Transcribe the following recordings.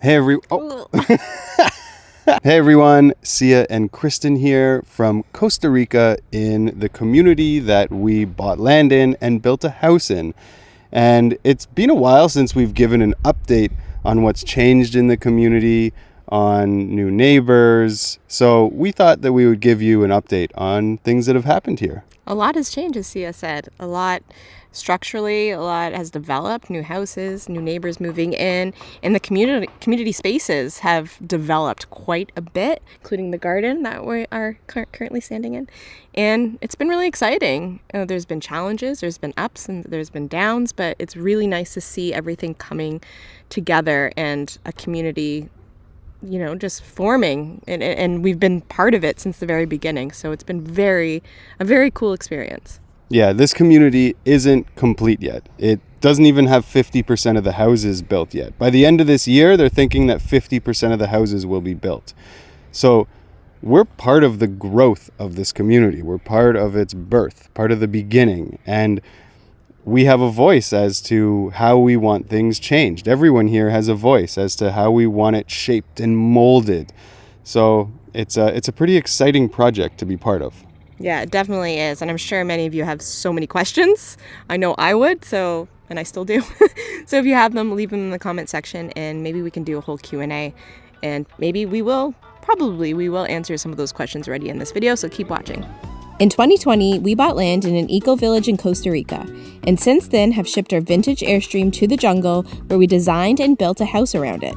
Hey hey everyone, Sia and Kristen here from Costa Rica in the community that we bought land in and built a house in. And it's been a while since we've given an update on what's changed in the community, on new neighbors. So we thought that we would give you an update on things that have happened here. A lot has changed, as Sia said. A lot structurally, a lot has developed. New houses, new neighbors moving in, and the community spaces have developed quite a bit, including the garden that we are currently standing in. And it's been really exciting. There's been challenges, there's been ups, and there's been downs, but it's really nice to see everything coming together and a community just forming, and we've been part of it since the very beginning. So it's been a very cool experience. Yeah, this community isn't complete yet. It doesn't even have 50% of the houses built yet. By the end of this year, they're thinking that 50% of the houses will be built. So we're part of the growth of this community. We're part of its birth, part of the beginning. And we have a voice as to how we want things changed. Everyone here has a voice as to how we want it shaped and molded. So it's a pretty exciting project to be part of. Yeah, it definitely is. And I'm sure many of you have so many questions. I know I would, and I still do. So if you have them, leave them in the comment section, and maybe we can do a whole Q&A. And maybe we will answer some of those questions already in this video, so keep watching. In 2020, we bought land in an ecovillage in Costa Rica, and since then have shipped our vintage Airstream to the jungle, where we designed and built a house around it.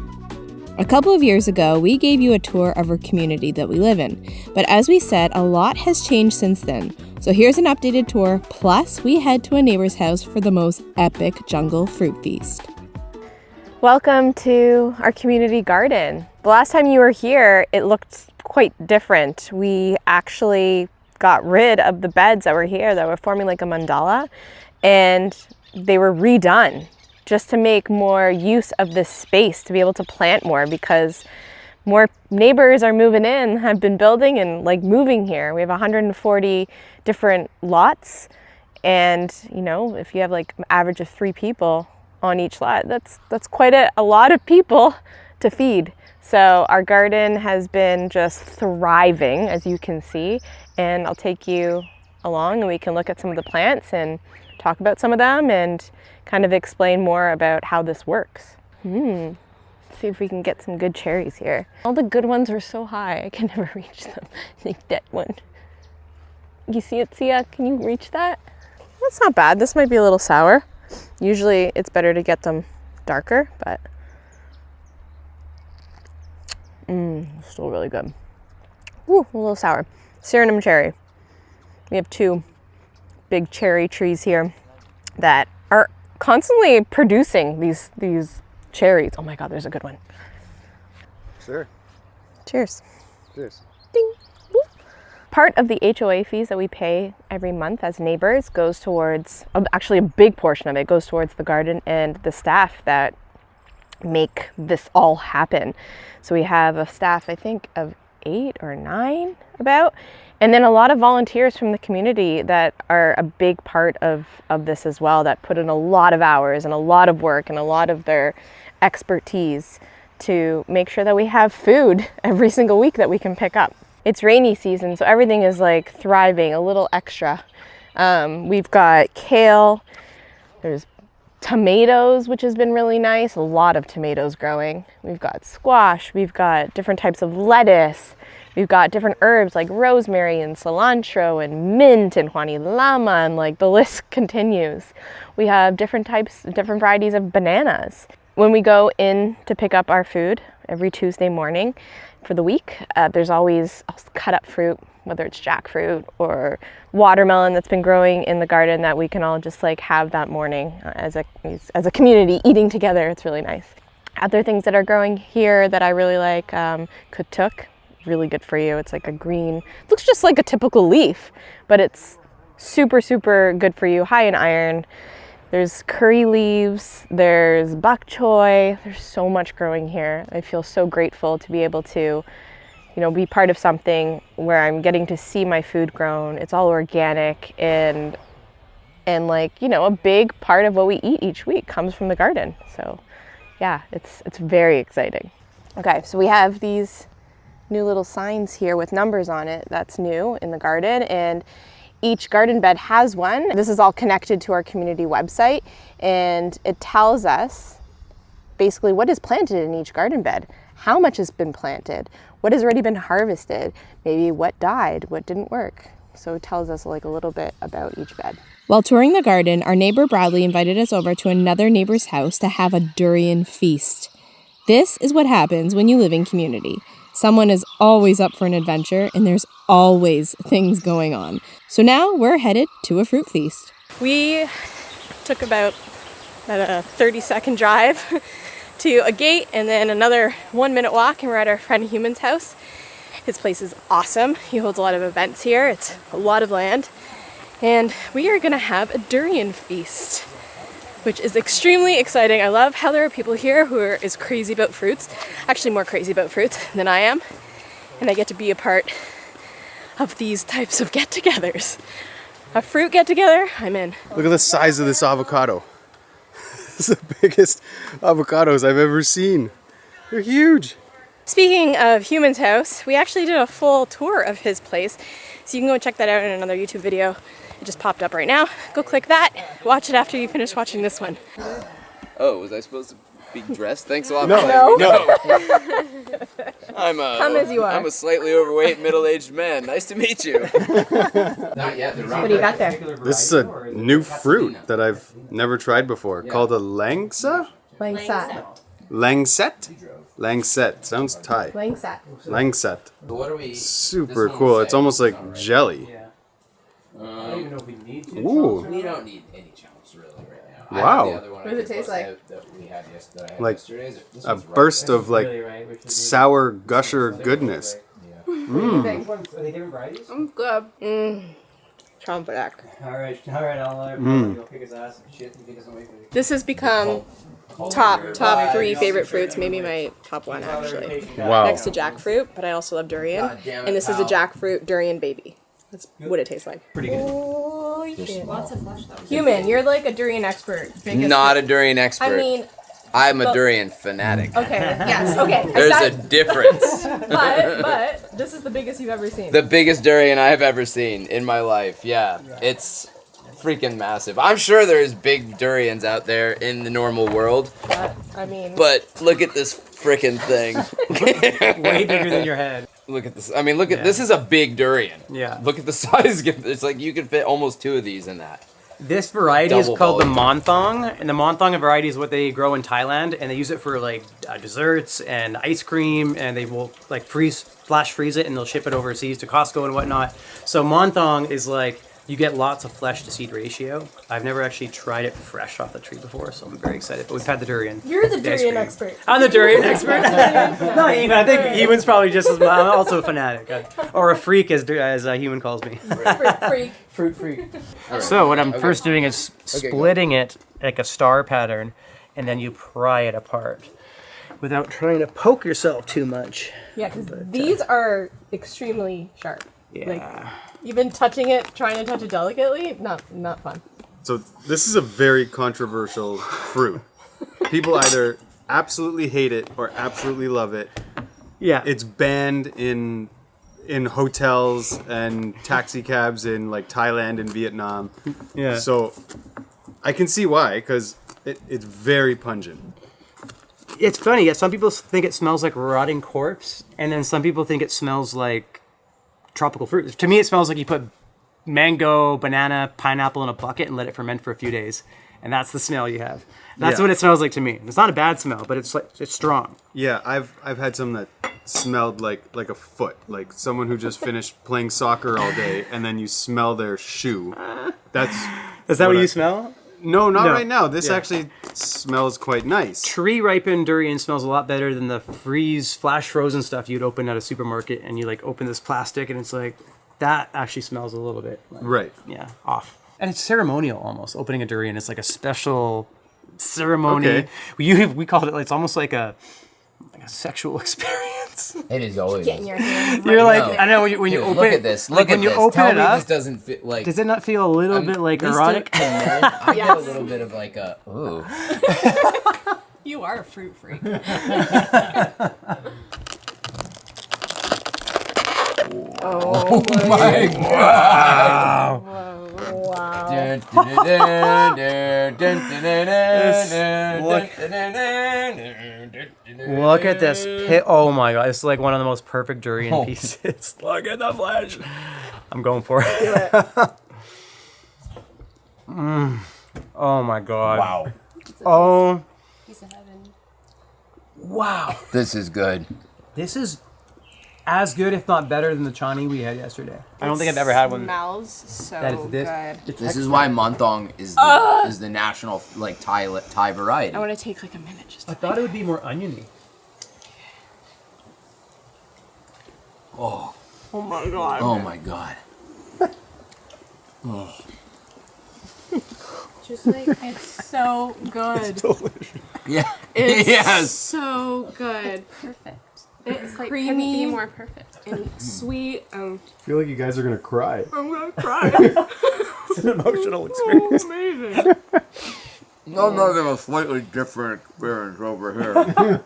A couple of years ago, we gave you a tour of our community that we live in, but as we said, a lot has changed since then. So here's an updated tour, plus we head to a neighbor's house for the most epic jungle fruit feast. Welcome to our community garden. The last time you were here, it looked quite different. We actually got rid of the beds that were here that were forming like a mandala, and they were redone just to make more use of this space, to be able to plant more, because more neighbors are moving in, have been building and moving here. We have 140 different lots, and if you have an average of 3 people on each lot, that's quite a lot of people to feed. So our garden has been just thriving, as you can see, and I'll take you along and we can look at some of the plants and talk about some of them and kind of explain more about how this works. See if we can get some good cherries here. All the good ones are so high, I can never reach them. Like that one. You see it, Sia? Can you reach that? That's not bad. This might be a little sour. Usually it's better to get them darker, but still really good. Ooh, a little sour. Syrinum cherry. We have 2 big cherry trees here that are constantly producing these cherries. Oh my God, there's a good one. Sure. Cheers. Cheers. Ding. Woo. Part of the HOA fees that we pay every month as neighbors goes towards, actually a big portion of it goes towards the garden and the staff that make this all happen. So we have a staff, I think, of 8 or 9 about, and then a lot of volunteers from the community that are a big part of this as well, that put in a lot of hours and a lot of work and a lot of their expertise to make sure that we have food every single week that we can pick up. It's rainy season, so everything is thriving a little extra. We've got kale, there's tomatoes, which has been really nice. A lot of tomatoes growing. We've got squash, we've got different types of lettuce, we've got different herbs like rosemary and cilantro and mint and Juani Lama, and the list continues. We have different varieties of bananas. When we go in to pick up our food every Tuesday morning for the week, there's always cut up fruit, whether it's jackfruit or watermelon that's been growing in the garden, that we can all just have that morning as a community eating together. It's really nice. Other things that are growing here that I really like, kutuk, really good for you. It's like a green, looks just like a typical leaf, but it's super, super good for you, high in iron. There's curry leaves, there's bok choy, there's so much growing here. I feel so grateful to be able to be part of something where I'm getting to see my food grown. It's all organic, and a big part of what we eat each week comes from the garden. So yeah, it's very exciting. Okay, so we have these new little signs here with numbers on it. That's new in the garden, and each garden bed has one. This is all connected to our community website, and it tells us basically what is planted in each garden bed, how much has been planted, what has already been harvested, maybe what died, what didn't work. So it tells us like a little bit about each bed. While touring the garden, our neighbor Bradley invited us over to another neighbor's house to have a durian feast. This is what happens when you live in community. Someone is always up for an adventure, and there's always things going on. So now we're headed to a fruit feast. We took about a 30-second drive to a gate and then another 1-minute walk, and we're at our friend Human's house. His place is awesome. He holds a lot of events here. It's a lot of land. And we are gonna have a durian feast, which is extremely exciting. I love how there are people here who are as crazy about fruits, actually more crazy about fruits than I am. And I get to be a part of these types of get-togethers. A fruit get-together, I'm in. Look at the size of this avocado. It's the biggest avocados I've ever seen. They're huge. Speaking of Human's house, we actually did a full tour of his place. So you can go check that out in another YouTube video. It just popped up right now. Go click that. Watch it after you finish watching this one. Oh, was I supposed to be dressed? Thanks a lot. No. Come as you are. I'm a slightly overweight middle-aged man. Nice to meet you. Not yet. What do you got there? This is a new fruit that I've never tried before, called a langsa? Langsat. Langset? Langset. Sounds Thai. Langsat. Langset. What are we? Super cool. It's almost like jelly. I don't even know if we need to. Ooh. We don't need any chunks really right now. Wow. What does it taste like? That we had yesterday. Like a burst of like sour gusher goodness. Are they different varieties? Good. Symbiotic. Alright, I'll kick his ass and shit if he doesn't wait for me. This has become top 3 favorite fruits, maybe my top 1 actually. Wow. Next to jackfruit, but I also love durian. And this is a jackfruit durian baby. That's what it tastes like. Pretty good. Oh, shit. Lots of flesh though. Human, you're like a durian expert. Not a durian expert. I mean, I'm a durian fanatic. okay, yes, okay. There's a difference. But this is the biggest you've ever seen. The biggest durian I've ever seen in my life. Yeah, it's freaking massive. I'm sure there's big durians out there in the normal world. I mean, but look at this freaking thing. Way bigger than your head. Look at this. I mean, look at this is a big durian. Yeah. Look at the size. It's like you could fit almost 2 of these in that. This variety is Double called the volume. monthong, and the monthong variety is what they grow in Thailand, and they use it for like desserts and ice cream, and they will like flash freeze it, and they'll ship it overseas to Costco and whatnot. So monthong is like you get lots of flesh to seed ratio. I've never actually tried it fresh off the tree before, so I'm very excited. But we've had the durian. you're the ice durian cream. expert. I'm the durian expert. Not even. I think Human's probably just as. I'm also a fanatic, or a freak, as Human calls me. Freak. Fruit freak. So what I'm first doing is splitting it like a star pattern, and then you pry it apart without trying to poke yourself too much. Yeah, because these are extremely sharp. Yeah. Like, even touching it, trying to touch it delicately, not fun. So this is a very controversial fruit. People either absolutely hate it or absolutely love it. Yeah. It's banned in hotels and taxi cabs in like Thailand and Vietnam. Yeah. So I can see why, because it's very pungent. It's funny. Yeah, some people think it smells like rotting corpse, and then some people think it smells like tropical fruit. To me, it smells like you put mango, banana, pineapple in a bucket and let it ferment for a few days, and that's the smell you have. That's what it smells like to me. It's not a bad smell, but it's strong. Yeah, I've had some that smelled like a foot, like someone who just finished playing soccer all day, and then you smell their shoe. Is that what you smell? No, not No. right now. This Yeah. actually smells quite nice. Tree ripened durian smells a lot better than the flash frozen stuff you'd open at a supermarket, and you like open this plastic and it's like that actually smells a little bit like, Right. yeah, off. And it's ceremonial almost. Opening a durian, it's like a special ceremony. Okay. We called it. It's almost like a sexual experience. It is always. Get in your hands. You're like, No. I know when you Dude, open. look at this. Like Look when at you this. open Tell it me up. this doesn't fit like. Does it not feel a little bit like At least erotic? I get a little bit of like a ooh. You are a fruit freak. Oh my god! Look at this pit. Oh my god, this is like one of the most perfect durian pieces. Look at the flesh. I'm going for it. Oh my god. Wow. Oh. Piece of heaven. Wow. This is good. This is as good, if not better, than the chani we had yesterday. I don't think I've ever had one. Smells so That is good. This is why Montong is the national like Thai variety. I want to take like a minute just to I thought it would be more oniony. Oh. Oh my god. Oh my god. Oh. Just like, it's so good. Yeah. It's yes. so good. Perfect. It's like Couldn't creamy be more perfect. and sweet. I feel like you guys are gonna cry. I'm gonna cry. It's an emotional experience. Amazing. I'm having a slightly different experience over here.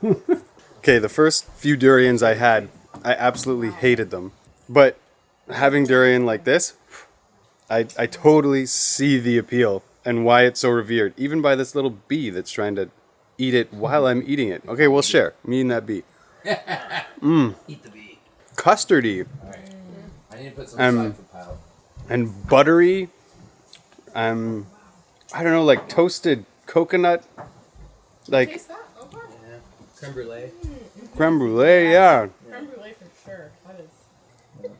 Okay, the first few durians I had, I absolutely hated them. But having durian like this, I totally see the appeal and why it's so revered, even by this little bee that's trying to eat it while I'm eating it. Okay, we'll share. Me and that bee. Eat the bee. Custardy I need to put some aside for Pile. and buttery. I don't know, like toasted coconut, like Creme brulee. creme brulee. Yeah. Creme brulee for sure. That is.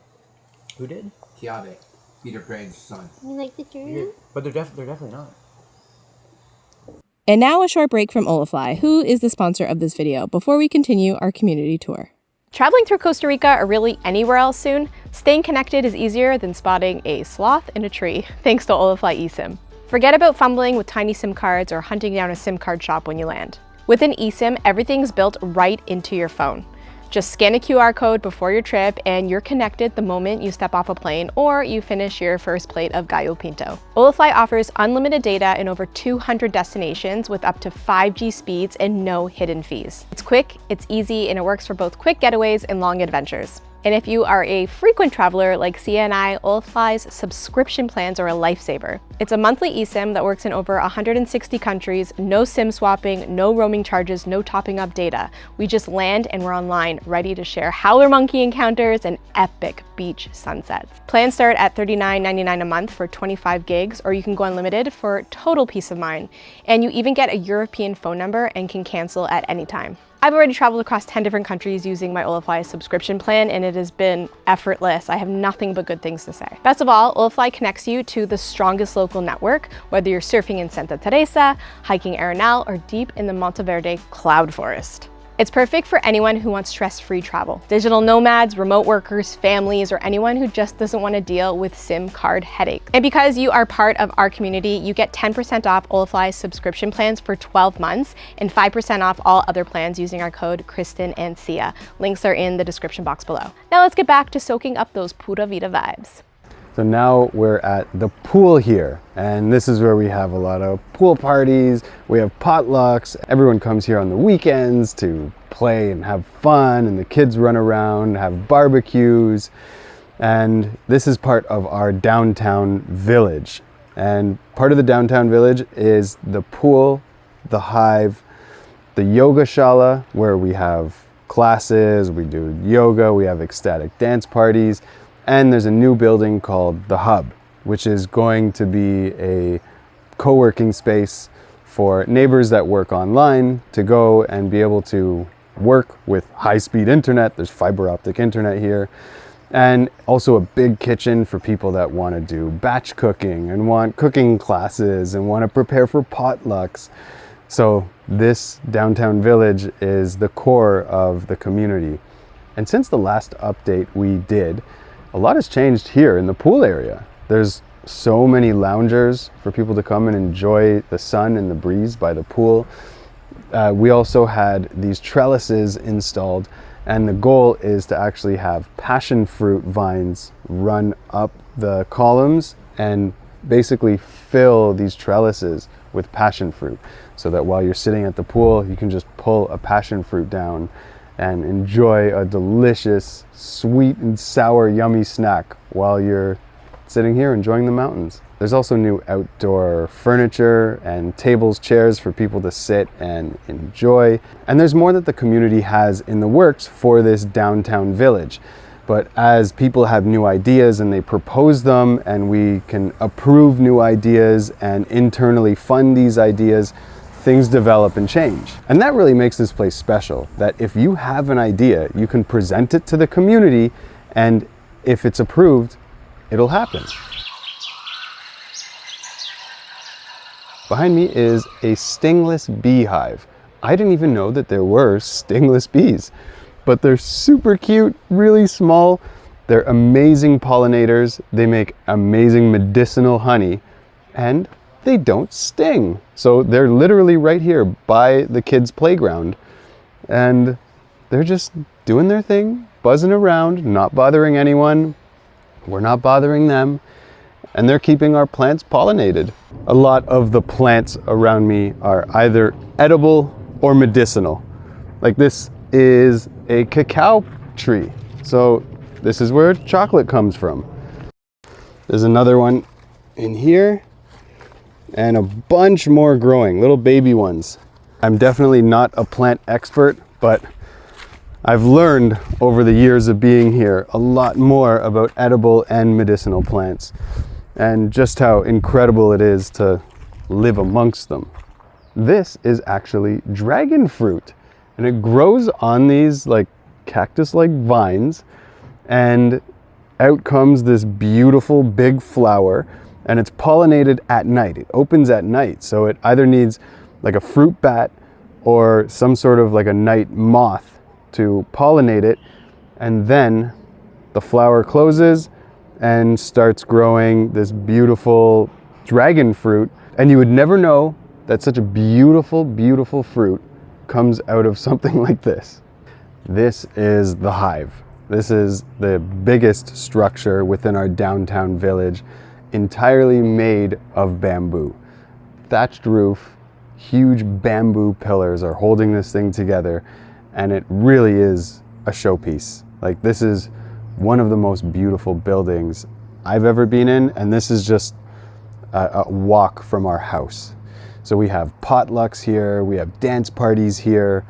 Who did? Kiabe, Peter Craig's son. You like the durian? But they're definitely not. And now a short break from Olafly, who is the sponsor of this video, before we continue our community tour. Traveling through Costa Rica or really anywhere else soon, staying connected is easier than spotting a sloth in a tree, thanks to Olafly eSIM. Forget about fumbling with tiny SIM cards or hunting down a SIM card shop when you land. With an eSIM, everything's built right into your phone. Just scan a QR code before your trip and you're connected the moment you step off a plane or you finish your first plate of gallo pinto. Olafly offers unlimited data in over 200 destinations with up to 5G speeds and no hidden fees. It's quick, it's easy, and it works for both quick getaways and long adventures. And if you are a frequent traveler like Sia and I, Olafly's subscription plans are a lifesaver. It's a monthly eSIM that works in over 160 countries, no SIM swapping, no roaming charges, no topping up data. We just land and we're online, ready to share howler monkey encounters and epic beach sunsets. Plans start at $39.99 a month for 25 gigs, or you can go unlimited for total peace of mind. And you even get a European phone number and can cancel at any time. I've already traveled across 10 different countries using my Olafly subscription plan, and it has been effortless. I have nothing but good things to say. Best of all, Olafly connects you to the strongest local network, whether you're surfing in Santa Teresa, hiking Arenal, or deep in the Monteverde cloud forest. It's perfect for anyone who wants stress-free travel. Digital nomads, remote workers, families, or anyone who just doesn't want to deal with SIM card headache. And because you are part of our community, you get 10% off Olafly's subscription plans for 12 months and 5% off all other plans using our code Kristen and Sia. Links are in the description box below. Now let's get back to soaking up those Pura Vida vibes. So now we're at the pool here, and this is where we have a lot of pool parties, we have potlucks, everyone comes here on the weekends to play and have fun, and the kids run around, have barbecues, and this is part of our downtown village. And part of the downtown village is the pool, the hive, the yoga shala, where we have classes, we do yoga, we have ecstatic dance parties, and there's a new building called The Hub, which is going to be a co-working space for neighbors that work online to go and be able to work with high-speed internet. There's fiber optic internet here. And also a big kitchen for people that want to do batch cooking and want cooking classes and want to prepare for potlucks. So this downtown village is the core of the community. And since the last update we did, a lot has changed here in the pool area. There's so many loungers for people to come and enjoy the sun and the breeze by the pool. We also had these trellises installed, and the goal is to actually have passion fruit vines run up the columns and basically fill these trellises with passion fruit. so that while you're sitting at the pool, you can just pull a passion fruit down and enjoy a delicious, sweet and sour, yummy snack while you're sitting here enjoying the mountains. There's also new outdoor furniture and tables, chairs for people to sit and enjoy. And there's more that the community has in the works for this downtown village. But as people have new ideas and they propose them, and we can approve new ideas and internally fund these ideas, things develop and change. And that really makes this place special, that if you have an idea, you can present it to the community, and if it's approved, it'll happen. Behind me is a stingless beehive. I didn't even know that there were stingless bees, but they're super cute, really small. They're amazing pollinators. They make amazing medicinal honey, and they don't sting. So they're literally right here by the kids' playground, and they're just doing their thing, buzzing around, not bothering anyone. We're not bothering them, and they're keeping our plants pollinated. A lot of the plants around me are either edible or medicinal. Like this is a cacao tree. So this is where chocolate comes from. There's another one in here and a bunch more growing, little baby ones. I'm definitely not a plant expert, but I've learned over the years of being here a lot more about edible and medicinal plants and just how incredible it is to live amongst them. This is actually dragon fruit, and it grows on these like cactus-like vines, and out comes this beautiful big flower, and it's pollinated at night. It opens at night, so it either needs like a fruit bat or some sort of like a night moth to pollinate it, and then the flower closes and starts growing this beautiful dragon fruit. And you would never know that such a beautiful, beautiful fruit comes out of something like this. This is the hive. This is the biggest structure within our downtown village, entirely made of bamboo. Thatched roof, huge bamboo pillars are holding this thing together, and it really is a showpiece. Like, this is one of the most beautiful buildings I've ever been in, and this is just a walk from our house. So we have potlucks here, we have dance parties here.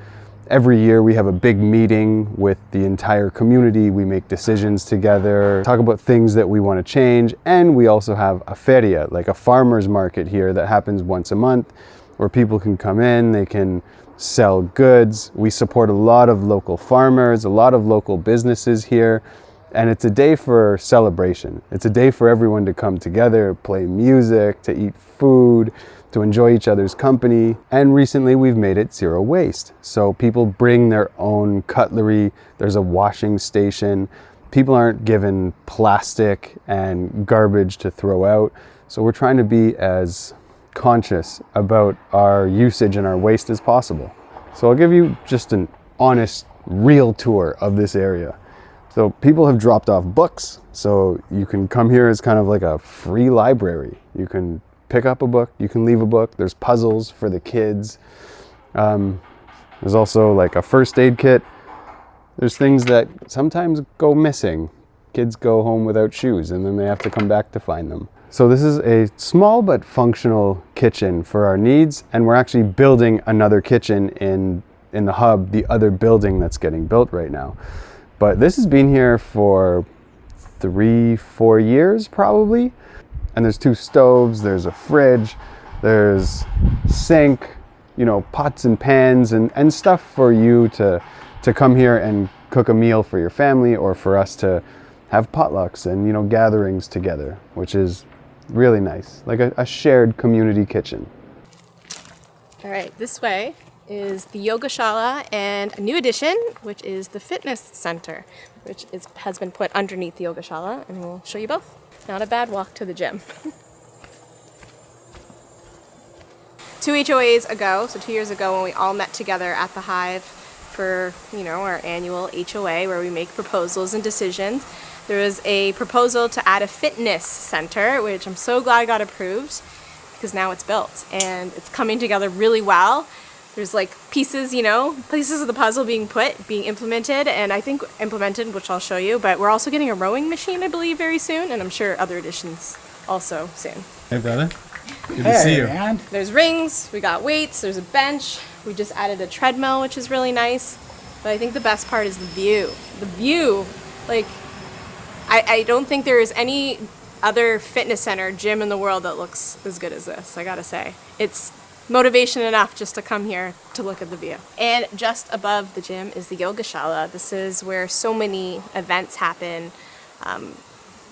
Every year we have a big meeting with the entire community. We make decisions together, talk about things that we want to change, and we also have a feria, like a farmer's market here that happens once a month, where people can come in, they can sell goods. We support a lot of local farmers, a lot of local businesses here, and it's a day for celebration. It's a day for everyone to come together, play music, to eat food, to enjoy each other's company. And recently we've made it zero waste. So people bring their own cutlery. There's a washing station. People aren't given plastic and garbage to throw out. So we're trying to be as conscious about our usage and our waste as possible. So I'll give you just an honest, real tour of this area. So people have dropped off books, so you can come here as kind of like a free library. You can pick up a book, you can leave a book. There's puzzles for the kids. There's also like a first aid kit. There's things that sometimes go missing. Kids go home without shoes and then they have to come back to find them. So this is a small but functional kitchen for our needs, and we're actually building another kitchen in the hub, the other building that's getting built right now. But this has been here for 3-4 years probably. And there's 2 stoves, there's a fridge, there's sink, you know, pots and pans and stuff for you to come here and cook a meal for your family, or for us to have potlucks and, you know, gatherings together, which is really nice, like a shared community kitchen. All right, this way is the Yogashala and a new addition, which is the fitness center, which has been put underneath the Yogashala, and we'll show you both. Not a bad walk to the gym. 2 HOAs ago, so 2 years ago, when we all met together at the Hive for, you know, our annual HOA where we make proposals and decisions, there was a proposal to add a fitness center, which I'm so glad got approved. because now it's built and it's coming together really well. There's like pieces, pieces of the puzzle being implemented, and I think implemented, which I'll show you, but we're also getting a rowing machine, I believe, very soon, and I'm sure other additions also soon. Hey, brother. Good to see you. Man. There's rings, we got weights, there's a bench, we just added a treadmill, which is really nice, but I think the best part is the view. The view, like, I don't think there is any other fitness center, gym in the world that looks as good as this, I gotta say. It's motivation enough just to come here to look at the view. And just above the gym is the yoga shala. This is where so many events happen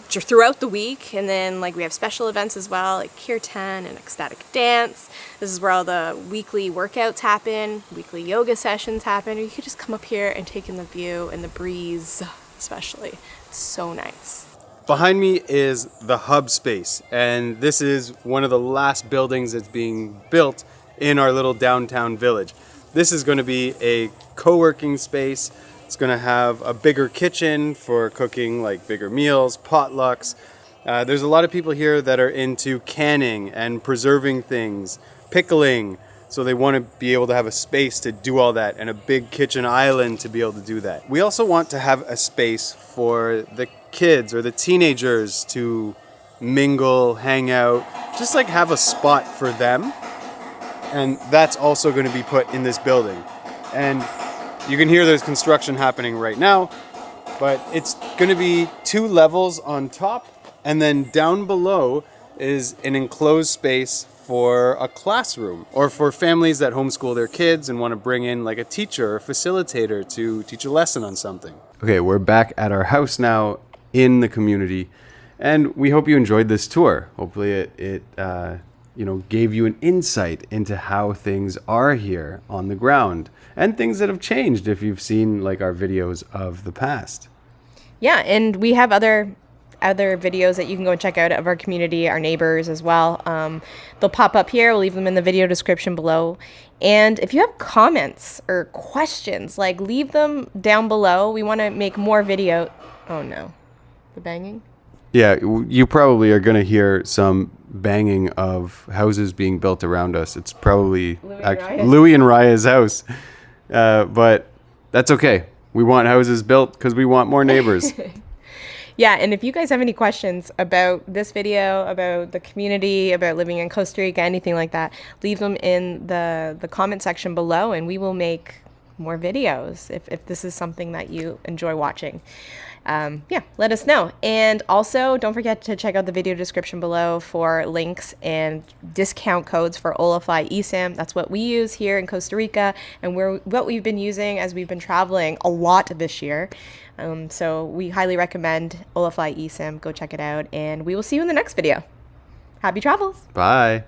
throughout the week, and then like we have special events as well, like kirtan and ecstatic dance. This is where all the weekly workouts happen, weekly yoga sessions happen, or you could just come up here and take in the view and the breeze, especially. It's so nice. Behind me is the hub space, and this is one of the last buildings that's being built in our little downtown village. This is going to be a co-working space. It's going to have a bigger kitchen for cooking like bigger meals, potlucks. There's a lot of people here that are into canning and preserving things, pickling, so they want to be able to have a space to do all that and a big kitchen island to be able to do that. We also want to have a space for the kids or the teenagers to mingle, hang out, just like have a spot for them. And that's also going to be put in this building. And you can hear there's construction happening right now, but it's going to be 2 levels on top, and then down below is an enclosed space for a classroom, or for families that homeschool their kids and want to bring in like a teacher or facilitator to teach a lesson on something. Okay, we're back at our house now in the community, and we hope you enjoyed this tour. Hopefully it gave you an insight into how things are here on the ground, and things that have changed if you've seen like our videos of the past. Yeah, and we have other videos that you can go and check out of our community, our neighbors as well. They'll pop up here. We'll leave them in the video description below. And if you have comments or questions, like leave them down below. We want to make more video. Oh no, the banging? Yeah, you probably are going to hear some banging of houses being built around us. It's probably Louis and Raya's house. But that's okay. We want houses built because we want more neighbors. Yeah, and if you guys have any questions about this video, about the community, about living in Costa Rica, anything like that, leave them in the comment section below, and we will make more videos if this is something that you enjoy watching. Let us know. And also, don't forget to check out the video description below for links and discount codes for Olafly eSIM. That's what we use here in Costa Rica, and what we've been using as we've been traveling a lot this year. So we highly recommend Olafly eSIM. Go check it out, and we will see you in the next video. Happy travels. Bye.